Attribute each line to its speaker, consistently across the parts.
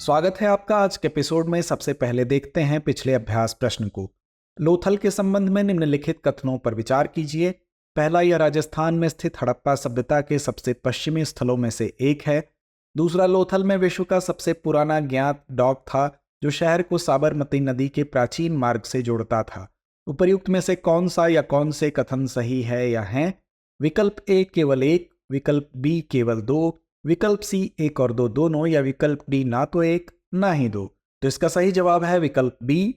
Speaker 1: स्वागत है आपका आज के एपिसोड में। सबसे पहले देखते हैं पिछले अभ्यास प्रश्न को। लोथल के संबंध में निम्नलिखित कथनों पर विचार कीजिए। पहला, यह राजस्थान में स्थित हड़प्पा सभ्यता के सबसे पश्चिमी स्थलों में से एक है। दूसरा, लोथल में विश्व का सबसे पुराना ज्ञात डॉक था जो शहर को साबरमती नदी के प्राचीन मार्ग से जोड़ता था। उपर्युक्त में से कौन सा या कौन से कथन सही है या हैं? विकल्प ए केवल एक, विकल्प बी केवल दो, विकल्प सी एक और दो दोनों, या विकल्प डी ना तो एक ना ही दो। तो इसका सही जवाब है विकल्प बी।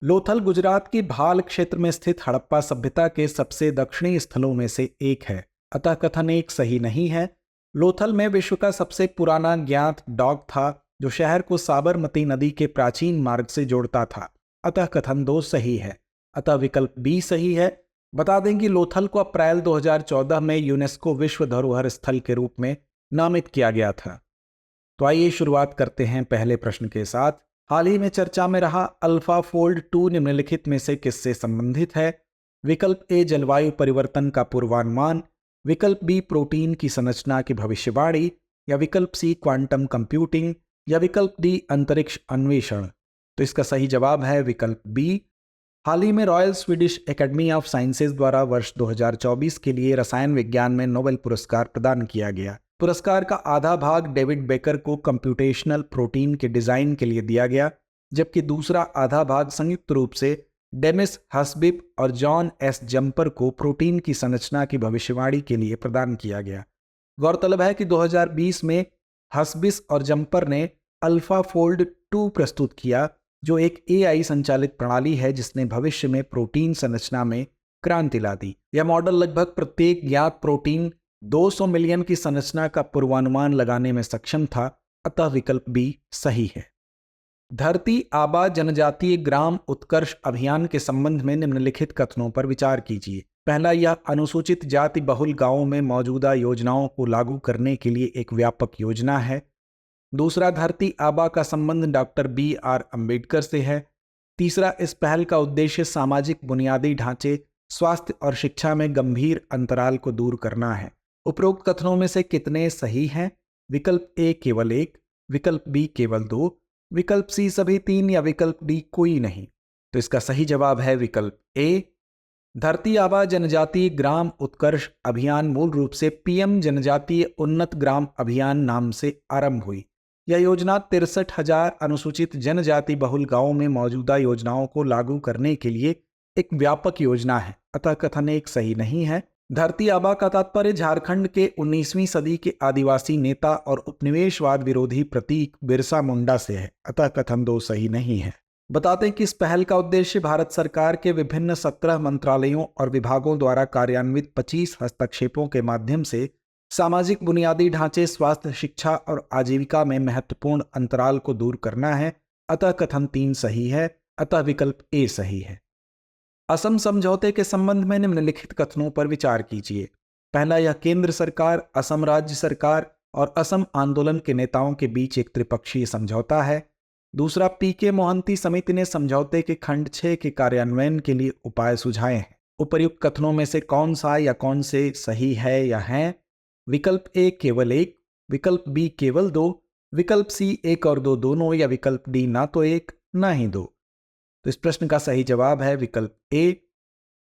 Speaker 1: लोथल गुजरात की भाल क्षेत्र में स्थित हड़प्पा सभ्यता के सबसे दक्षिणी स्थलों में से एक है, अतः कथन एक सही नहीं है। लोथल में विश्व का सबसे पुराना ज्ञात डॉक था जो शहर को साबरमती नदी के प्राचीन मार्ग से जोड़ता था, अतः कथन दो सही है, अतः विकल्प बी सही है। बता दें कि लोथल को अप्रैल 2014 में यूनेस्को विश्व धरोहर स्थल के रूप में नामित किया गया था। तो आइए शुरुआत करते हैं पहले प्रश्न के साथ। हाल ही में चर्चा में रहा अल्फा फोल्ड 2 निम्नलिखित में से किससे संबंधित है? विकल्प ए जलवायु परिवर्तन का पूर्वानुमान, विकल्प बी प्रोटीन की संरचना की भविष्यवाणी, या विकल्प सी क्वांटम कंप्यूटिंग, या विकल्प डी अंतरिक्ष अन्वेषण। तो इसका सही जवाब है विकल्प बी। हाल ही में royal Swedish academy of sciences द्वारा वर्ष 2024 के लिए रसायन विज्ञान में नोबेल पुरस्कार प्रदान किया गया। पुरस्कार का आधा भाग डेविड बेकर को कंप्यूटेशनल प्रोटीन के डिजाइन के लिए दिया गया, जबकि दूसरा आधा भाग संयुक्त रूप से डेमिस हस्बिब और जॉन एस जंपर को प्रोटीन की संरचना की भविष्यवाणी के लिए प्रदान किया गया। गौरतलब है कि 2020 में हस्बिस और जंपर ने अल्फा फोल्ड 2 प्रस्तुत किया, जो एक AI संचालित प्रणाली है जिसने भविष्य में प्रोटीन संरचना में क्रांति ला दी। यह मॉडल लगभग प्रत्येक ज्ञात प्रोटीन 200 मिलियन की संरचना का पूर्वानुमान लगाने में सक्षम था, अतः विकल्प बी सही है। धरती आबा जनजातीय ग्राम उत्कर्ष अभियान के संबंध में निम्नलिखित कथनों पर विचार कीजिए। पहला, यह अनुसूचित जाति बहुल गांवों में मौजूदा योजनाओं को लागू करने के लिए एक व्यापक योजना है। दूसरा, धरती आबा का संबंध डॉक्टर BR अम्बेडकर से है। तीसरा, इस पहल का उद्देश्य सामाजिक बुनियादी ढांचे, स्वास्थ्य और शिक्षा में गंभीर अंतराल को दूर करना है। उपरोक्त कथनों में से कितने सही हैं? विकल्प ए केवल एक, विकल्प बी केवल दो, विकल्प सी सभी तीन, या विकल्प डी कोई नहीं। तो इसका सही जवाब है विकल्प ए। धरती आबा जनजातीय ग्राम उत्कर्ष अभियान मूल रूप से PM जनजातीय उन्नत ग्राम अभियान नाम से आरंभ हुई। यह योजना 63,000 अनुसूचित जनजाति बहुल गांवों में मौजूदा योजनाओं को लागू करने के लिए एक व्यापक योजना है, अतः कथन एक सही नहीं है। धरती आबा का तात्पर्य झारखंड के 19वीं सदी के आदिवासी नेता और उपनिवेशवाद विरोधी प्रतीक बिरसा मुंडा से है, अतः कथन दो सही नहीं है। बताते हैं कि इस पहल का उद्देश्य भारत सरकार के विभिन्न 17 मंत्रालयों और विभागों द्वारा कार्यान्वित 25 हस्तक्षेपों के माध्यम से सामाजिक बुनियादी ढांचे, स्वास्थ्य, शिक्षा और आजीविका में महत्वपूर्ण अंतराल को दूर करना है, अतः कथन 3 सही है, अतः विकल्प ए सही है। असम समझौते के संबंध में निम्नलिखित कथनों पर विचार कीजिए। पहला, यह केंद्र सरकार, असम राज्य सरकार और असम आंदोलन के नेताओं के बीच एक त्रिपक्षीय समझौता है। दूसरा, PK मोहंती समिति ने समझौते के खंड 6 के कार्यान्वयन के लिए उपाय सुझाए हैं। उपर्युक्त कथनों में से कौन सा या कौन से सही है या हैं? विकल्प ए केवल एक, विकल्प बी केवल दो, विकल्प सी एक और दो दोनों, या विकल्प डी ना तो एक ना ही दो। तो इस प्रश्न का सही जवाब है विकल्प ए।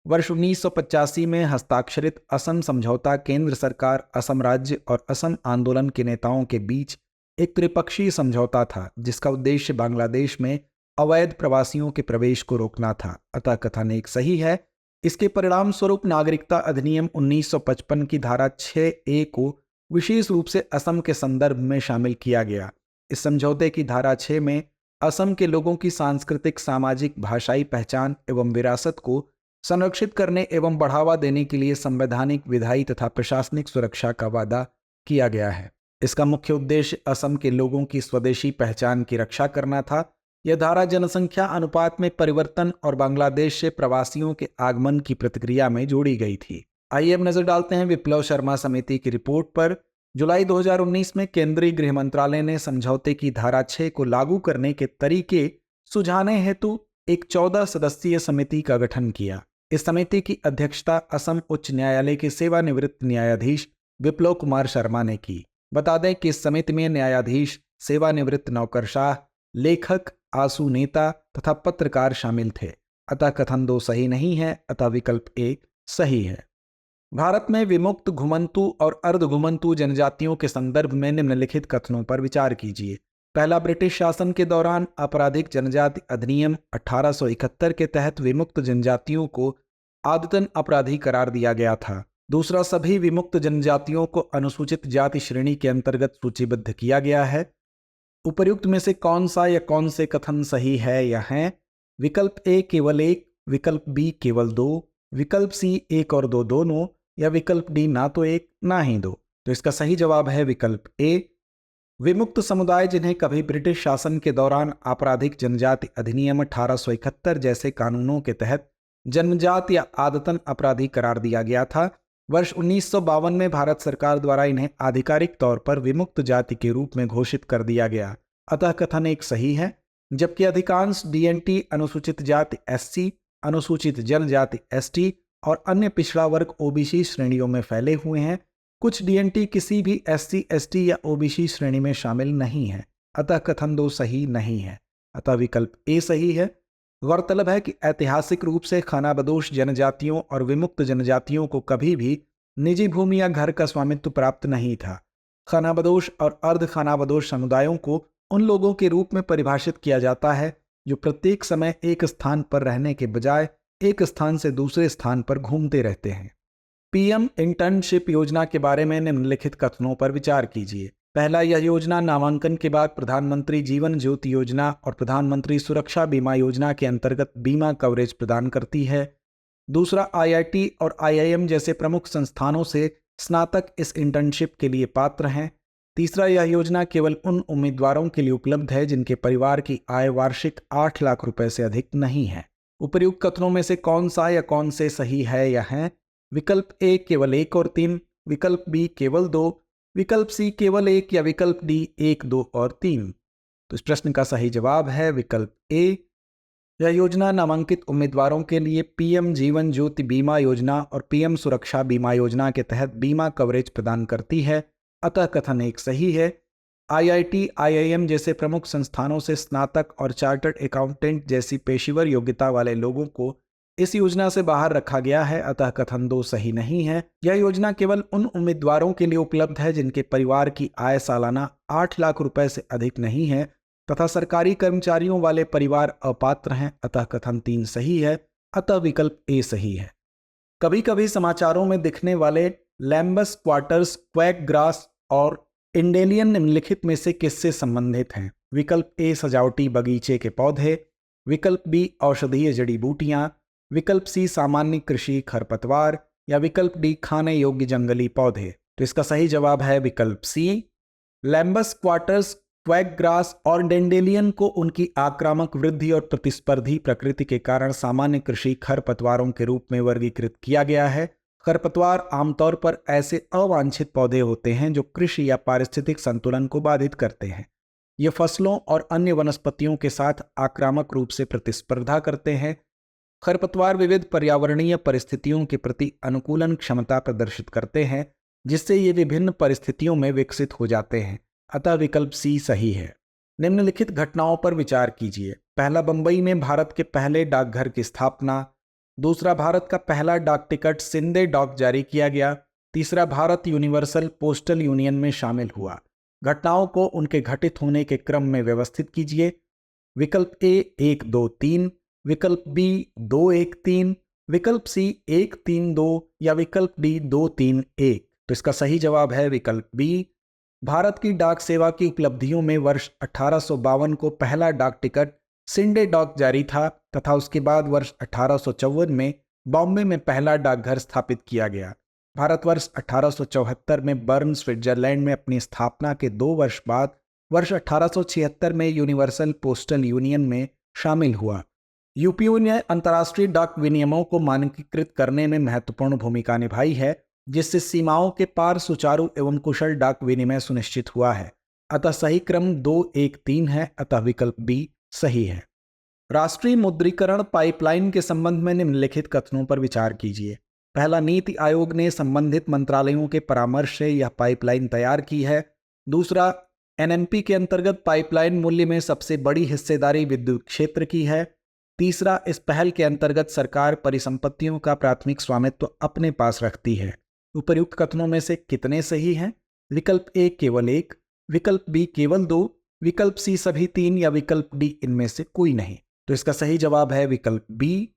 Speaker 1: वर्ष 1985 में हस्ताक्षरित असम समझौता केंद्र सरकार, असम राज्य और असम आंदोलन के नेताओं के बीच एक त्रिपक्षीय समझौता था जिसका उद्देश्य बांग्लादेश में अवैध प्रवासियों के प्रवेश को रोकना था, अतः कथन एक सही है। इसके परिणाम स्वरूप नागरिकता अधिनियम 1955 की धारा 6A को विशेष रूप से असम के संदर्भ में शामिल किया गया। इस समझौते की धारा 6 में असम के लोगों की सांस्कृतिक, सामाजिक, भाषाई पहचान एवं विरासत को संरक्षित करने एवं बढ़ावा देने के लिए संवैधानिक, विधायी तथा प्रशासनिक सुरक्षा का वादा किया गया है। इसका मुख्य उद्देश्य असम के लोगों की स्वदेशी पहचान की रक्षा करना था। यह धारा जनसंख्या अनुपात में परिवर्तन और बांग्लादेश से प्रवासियों के आगमन की प्रतिक्रिया में जोड़ी गई थी। आइए अब नजर डालते हैं विप्लव शर्मा समिति की रिपोर्ट पर। जुलाई 2019 में केंद्रीय गृह मंत्रालय ने समझौते की धारा 6 को लागू करने के तरीके सुझाने हेतु एक 14 सदस्यीय समिति का गठन किया। इस समिति की अध्यक्षता असम उच्च न्यायालय के सेवानिवृत्त न्यायाधीश विप्लव कुमार शर्मा ने की। बता दें कि इस समिति में न्यायाधीश सेवानिवृत्त नौकरशाह, लेखक, आंसू नेता तथा पत्रकार शामिल थे। अतः कथन 2 सही नहीं है, अतः विकल्प 1 सही है। भारत में विमुक्त, घुमंतु और अर्ध घुमंतु जनजातियों के संदर्भ में निम्नलिखित कथनों पर विचार कीजिए। पहला, ब्रिटिश शासन के दौरान आपराधिक जनजाति अधिनियम 1871 के तहत विमुक्त जनजातियों को आदतन अपराधी करार दिया गया था। दूसरा, सभी विमुक्त जनजातियों को अनुसूचित जाति श्रेणी के अंतर्गत सूचीबद्ध किया गया है। उपर्युक्त में से कौन सा या कौन से कथन सही है या हैं? विकल्प ए केवल 1, विकल्प बी केवल 2, विकल्प सी 1 और 2 दोनों, या विकल्प डी ना तो 1 ना ही 2। तो इसका सही जवाब है विकल्प ए। विमुक्त समुदाय जिन्हें कभी ब्रिटिश शासन के दौरान आपराधिक जनजाति अधिनियम 1871 जैसे कानूनों के तहत जन्मजात या आदतन अपराधी करार दिया गया था, वर्ष 1952 में भारत सरकार द्वारा इन्हें आधिकारिक तौर पर विमुक्त जाति के रूप में घोषित कर दिया गया। अतः कथन 1 सही है। जबकि अधिकांश डीएनटी अनुसूचित जाति एससी, अनुसूचित जनजाति एसटी और अन्य पिछड़ा वर्ग ओबीसी श्रेणियों में फैले हुए हैं, कुछ डीएनटी किसी भी एससी, एसटी या ओबीसी श्रेणी में शामिल नहीं है। अतः कथन 2 सही नहीं है, अतः विकल्प ए सही है। गौरतलब है कि ऐतिहासिक रूप से खानाबदोश जनजातियों और विमुक्त जनजातियों को कभी भी निजी भूमि या घर का स्वामित्व प्राप्त नहीं था। खानाबदोश और अर्ध खानाबदोश समुदायों को उन लोगों के रूप में परिभाषित किया जाता है जो प्रत्येक समय एक स्थान पर रहने के बजाय एक स्थान से दूसरे स्थान पर घूमते रहते हैं। पीएम इंटर्नशिप योजना के बारे में निम्नलिखित कथनों पर विचार कीजिए। पहला, यह योजना नामांकन के बाद प्रधानमंत्री जीवन ज्योति योजना और प्रधानमंत्री सुरक्षा बीमा योजना के अंतर्गत बीमा कवरेज प्रदान करती है। दूसरा, आईआईटी और आईआईएम जैसे प्रमुख संस्थानों से स्नातक इस इंटर्नशिप के लिए पात्र हैं। तीसरा, यह योजना केवल उन उम्मीदवारों के लिए उपलब्ध है जिनके परिवार की आय वार्षिक 8 लाख रुपए से अधिक नहीं है। उपर्युक्त कथनों में से कौन सा या कौन से सही है या हैं? विकल्प ए केवल 1 और 3, विकल्प बी केवल 2, विकल्प सी केवल 1 या विकल्प डी 1, 2 और 3। तो इस प्रश्न का सही जवाब है विकल्प ए। यह योजना नामांकित उम्मीदवारों के लिए पीएम जीवन ज्योति बीमा योजना और पीएम सुरक्षा बीमा योजना के तहत बीमा कवरेज प्रदान करती है। अतः कथन 1 सही है। आईआईटी, आईआईएम जैसे प्रमुख संस्थानों से स्नातक और चार्टर्ड अकाउंटेंट जैसी पेशेवर योग्यता वाले लोगों को इस योजना से बाहर रखा गया है। अतः कथन 2 सही नहीं है। यह योजना केवल उन उम्मीदवारों के लिए उपलब्ध है जिनके परिवार की आय सालाना 8 लाख रुपए से अधिक नहीं है तथा सरकारी कर्मचारियों वाले परिवार अपात्र हैं। अतः कथन 3 सही है। अतः विकल्प ए सही है। कभी कभी समाचारों में दिखने वाले लैम्बस क्वार्टर्स, क्वैक ग्रास और इंडेलियन निम्नलिखित में से किससे संबंधित हैं? विकल्प ए सजावटी बगीचे के पौधे, विकल्प बी औषधीय जड़ी बूटियां, विकल्प सी सामान्य कृषि खरपतवार, या विकल्प डी खाने योग्य जंगली पौधे। तो इसका सही जवाब है विकल्प सी। लैम्बस क्वार्टर्स, क्वैक ग्रास और डेंडेलियन को उनकी आक्रामक वृद्धि और प्रतिस्पर्धी प्रकृति के कारण सामान्य कृषि खरपतवारों के रूप में वर्गीकृत किया गया है। खरपतवार आमतौर पर ऐसे अवांछित पौधे होते हैं जो कृषि या पारिस्थितिक संतुलन को बाधित करते हैं। ये फसलों और अन्य वनस्पतियों के साथ आक्रामक रूप से प्रतिस्पर्धा करते हैं। खरपतवार विविध पर्यावरणीय परिस्थितियों के प्रति अनुकूलन क्षमता प्रदर्शित करते हैं, जिससे ये विभिन्न परिस्थितियों में विकसित हो जाते हैं। अतः विकल्प सी सही है। निम्नलिखित घटनाओं पर विचार कीजिए। पहला, बंबई में भारत के पहले डाकघर की स्थापना। दूसरा, भारत का पहला डाक टिकट सिंधे डॉक जारी किया गया। तीसरा, भारत यूनिवर्सल पोस्टल यूनियन में शामिल हुआ। घटनाओं को उनके घटित होने के क्रम में व्यवस्थित कीजिए। विकल्प ए 1, 2, 3, विकल्प बी 2, 1, 3, विकल्प सी 1, 3, 2 या विकल्प डी 2, 3, 1। तो इसका सही जवाब है विकल्प बी। भारत की डाक सेवा की उपलब्धियों में वर्ष 1852 को पहला डाक टिकट सिंडे डॉक जारी था तथा उसके बाद वर्ष 1854 में बॉम्बे में पहला डाकघर स्थापित किया गया। भारतवर्ष 1874 में बर्न, स्विट्जरलैंड में अपनी स्थापना के 2 वर्ष बाद वर्ष 1876 में यूनिवर्सल पोस्टल यूनियन में शामिल हुआ। यूपीओ ने अंतर्राष्ट्रीय डाक विनियमों को मानकीकृत करने में महत्वपूर्ण भूमिका निभाई है, जिससे सीमाओं के पार सुचारू एवं कुशल डाक विनिमय सुनिश्चित हुआ है। अतः सही क्रम 2, 1, 3 है। अतः विकल्प बी सही है। राष्ट्रीय मुद्रीकरण पाइपलाइन के संबंध में निम्नलिखित कथनों पर विचार कीजिए। पहला, नीति आयोग ने संबंधित मंत्रालयों के परामर्श से यह पाइपलाइन तैयार की है। दूसरा, एनएमपी के अंतर्गत पाइपलाइन मूल्य में सबसे बड़ी हिस्सेदारी विद्युत क्षेत्र की है। तीसरा, इस पहल के अंतर्गत सरकार परिसंपत्तियों का प्राथमिक स्वामित्व अपने पास रखती है। उपर्युक्त कथनों में से कितने सही हैं? विकल्प ए केवल एक, विकल्प बी केवल दो, विकल्प सी सभी तीन या विकल्प डी इनमें से कोई नहीं। तो इसका सही जवाब है विकल्प बी।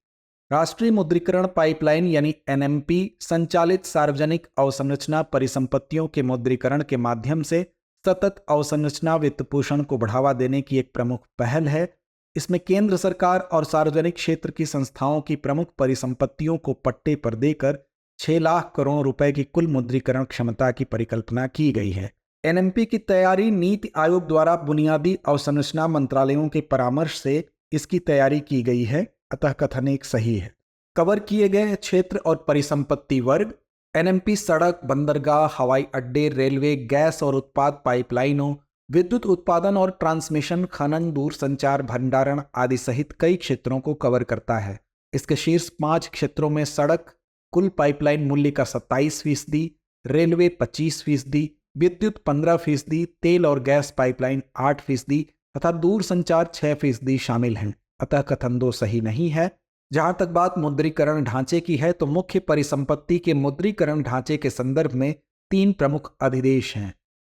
Speaker 1: राष्ट्रीय मुद्रीकरण पाइपलाइन यानी एनएमपी संचालित सार्वजनिक अवसंरचना परिसंपत्तियों के मुद्रीकरण के माध्यम से सतत अवसंरचना वित्तपोषण को बढ़ावा देने की एक प्रमुख पहल है। इसमें केंद्र सरकार और सार्वजनिक क्षेत्र की संस्थाओं की प्रमुख परिसंपत्तियों को पट्टे पर देकर 6 लाख करोड़ रुपए की कुल मुद्रीकरण क्षमता की परिकल्पना की गई है। एनएमपी की तैयारी नीति आयोग द्वारा बुनियादी अवसंरचना मंत्रालयों के परामर्श से इसकी तैयारी की गई है, अतः कथन एक सही है। कवर किए गए क्षेत्र और परिसंपत्ति वर्ग। एनएमपी सड़क, बंदरगाह, हवाई अड्डे, रेलवे, गैस और उत्पाद पाइपलाइनों, विद्युत उत्पादन और ट्रांसमिशन, खनन, दूरसंचार, भंडारण आदि सहित कई क्षेत्रों को कवर करता है। इसके शीर्ष 5 क्षेत्रों में सड़क कुल पाइपलाइन मूल्य का 27%, रेलवे 25%, विद्युत 15%, तेल और गैस पाइपलाइन 8% तथा दूरसंचार 6% शामिल हैं, अतः कथन 2 सही नहीं है। जहां तक बात मुद्रीकरण ढांचे की है तो मुख्य परिसंपत्ति के मुद्रीकरण ढांचे के संदर्भ में 3 प्रमुख अधिदेश हैं।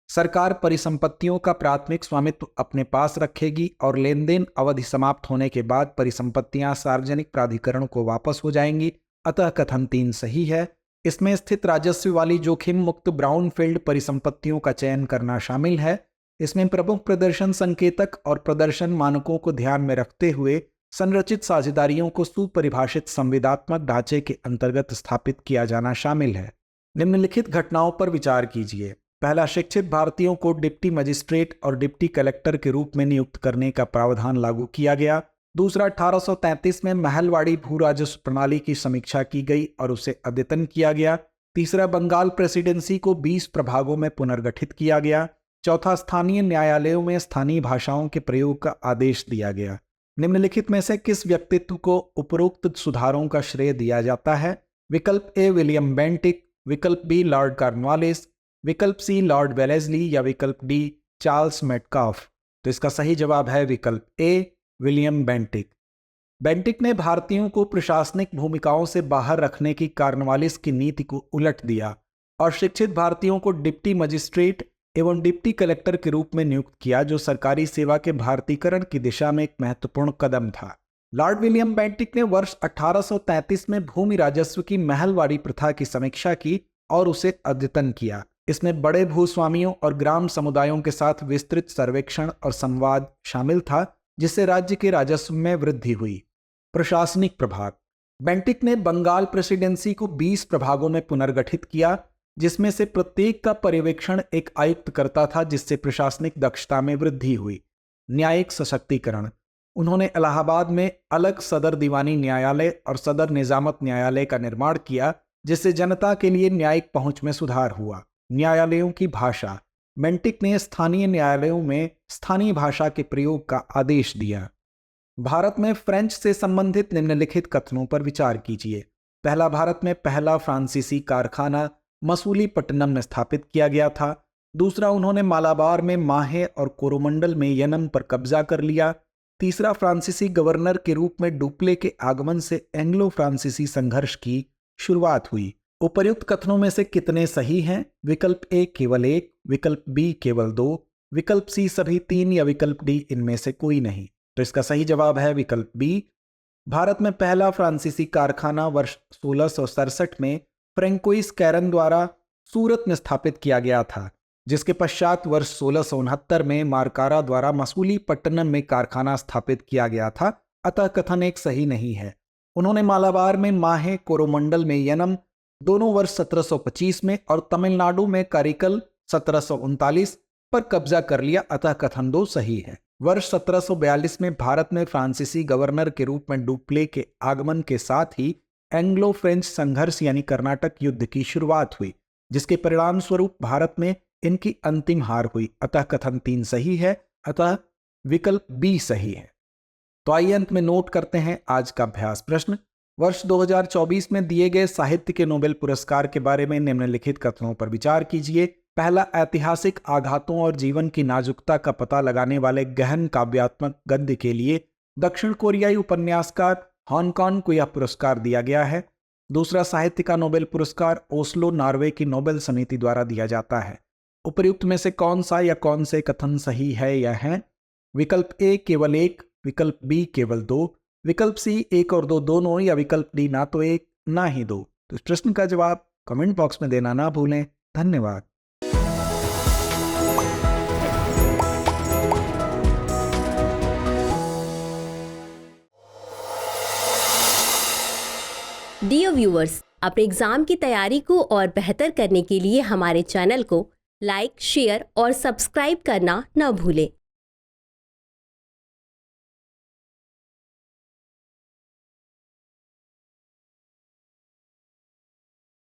Speaker 1: सरकार परिसंपत्तियों का प्राथमिक स्वामित्व अपने पास रखेगी और लेन देन अवधि समाप्त होने के बाद परिसंपत्तियां सार्वजनिक प्राधिकरण को वापस हो जाएंगी, अतः कथन 3 सही है। इसमें स्थित राजस्व वाली जोखिम मुक्त ब्राउनफील्ड परिसंपत्तियों का चयन करना शामिल है। इसमें प्रमुख प्रदर्शन संकेतक और प्रदर्शन मानकों को ध्यान में रखते हुए संरचित साझेदारियों को सुपरिभाषित संविदात्मक ढांचे के अंतर्गत स्थापित किया जाना शामिल है। निम्नलिखित घटनाओं पर विचार कीजिए। पहला, शिक्षित भारतीयों को डिप्टी मजिस्ट्रेट और डिप्टी कलेक्टर के रूप में नियुक्त करने का प्रावधान लागू किया गया। दूसरा, 1833 में महलवाड़ी भू राजस्व प्रणाली की समीक्षा की गई और उसे अद्यतन किया गया। तीसरा, बंगाल प्रेसिडेंसी को 20 प्रभागों में पुनर्गठित किया गया। चौथा, स्थानीय न्यायालयों में स्थानीय भाषाओं के प्रयोग का आदेश दिया गया। निम्नलिखित में से किस व्यक्तित्व को उपरोक्त सुधारों का श्रेय दिया जाता है? विकल्प ए विलियम बेंटिक, विकल्प बी लॉर्ड कॉर्नवालिस, विकल्प सी लॉर्ड वेलेस्ली या विकल्प डी चार्ल्स मेटकाफ। तो इसका सही जवाब है विकल्प ए विलियम बेंटिक। बेंटिक ने भारतीयों को प्रशासनिक भूमिकाओं से बाहर रखने की कॉर्नवालिस की नीति को उलट दिया और शिक्षित भारतीयों को डिप्टी मजिस्ट्रेट एवं डिप्टी कलेक्टर के रूप में नियुक्त किया, जो सरकारी सेवा के भारतीकरण की दिशा में एक महत्वपूर्ण कदम था। लॉर्ड विलियम बेंटिक ने वर्ष 1833 में भूमि राजस्व की महलवाड़ी प्रथा की समीक्षा की और उसे अद्यतन किया। इसमें बड़े भूस्वामियों और ग्राम समुदायों के साथ विस्तृत सर्वेक्षण और संवाद शामिल था, जिससे राज्य के राजस्व में वृद्धि हुई। प्रशासनिक प्रभाग। बेंटिक ने बंगाल प्रेसिडेंसी को 20 प्रभागों में पुनर्गठित किया, जिसमें से प्रत्येक का पर्यवेक्षण एक आयुक्त करता था, जिससे प्रशासनिक दक्षता में वृद्धि हुई। न्यायिक सशक्तिकरण। उन्होंने इलाहाबाद में अलग सदर दीवानी न्यायालय और सदर निजामत न्यायालय का निर्माण किया, जिससे जनता के लिए न्यायिक पहुंच में सुधार हुआ। न्यायालयों की भाषा। बेंटिक ने स्थानीय न्यायालयों में स्थानीय भाषा के प्रयोग का आदेश दिया। भारत में फ्रेंच से संबंधित निम्नलिखित कथनों पर विचार कीजिए। पहला, भारत में पहला फ्रांसीसी कारखाना मसूलीपट्टनम में स्थापित किया गया था। दूसरा, उन्होंने मालाबार में माहे और कोरोमंडल में यनम पर कब्जा कर लिया। तीसरा, फ्रांसीसी गवर्नर के रूप में डुप्ले के आगमन से एंग्लो फ्रांसीसी संघर्ष की शुरुआत हुई। उपर्युक्त कथनों में से कितने सही हैं? विकल्प ए केवल एक, विकल्प बी केवल 2, विकल्प सी सभी 3 या विकल्प डी इनमें से कोई नहीं। तो इसका सही जवाब है विकल्प बी। भारत में पहला फ्रांसीसी कारखाना वर्ष 1667 में फ्रेंकोइस कैरन द्वारा सूरत में स्थापित किया गया था, जिसके पश्चात वर्ष 1669 में मारकारा द्वारा मसूलीपट्टनम में कारखाना स्थापित किया गया था, अतः कथन एक सही नहीं है। उन्होंने मालाबार में माहे, कोरोमंडल में यनम दोनों वर्ष 1725 में और तमिलनाडु में कारिकल 1739 पर कब्जा कर लिया, अतः कथन 2 सही है। वर्ष 1742 में भारत में फ्रांसीसी गवर्नर के रूप में डुप्ले के आगमन के साथ ही एंग्लो फ्रेंच संघर्ष यानी कर्नाटक युद्ध की शुरुआत हुई, जिसके परिणाम स्वरूप भारत में इनकी अंतिम हार हुई, अतः कथन 3 सही है, अतः विकल्प बी सही है। तो आइए अंत में नोट करते हैं आज का अभ्यास प्रश्न। वर्ष 2024 में दिए गए साहित्य के नोबेल पुरस्कार के बारे में निम्नलिखित कथनों पर विचार कीजिए। पहला ऐतिहासिक आघातों और जीवन की नाजुकता का पता लगाने वाले गहन काव्यात्मक गद्य के लिए दक्षिण कोरियाई उपन्यासकार हॉन कॉन को यह पुरस्कार दिया गया है। दूसरा साहित्य का नोबेल पुरस्कार ओस्लो नॉर्वे की नोबेल समिति द्वारा दिया जाता है। उपर्युक्त में से कौन सा या कौन से कथन सही है या है? विकल्प ए केवल एक, विकल्प बी केवल दो, विकल्प सी एक और दो दोनों, या विकल्प डी ना तो एक ना ही दो। तो इस प्रश्न का जवाब कमेंट बॉक्स में देना ना भूलें। धन्यवाद।
Speaker 2: डियर व्यूअर्स, अपने एग्जाम की तैयारी को और बेहतर करने के लिए हमारे चैनल को लाइक, शेयर और सब्सक्राइब करना न भूलें।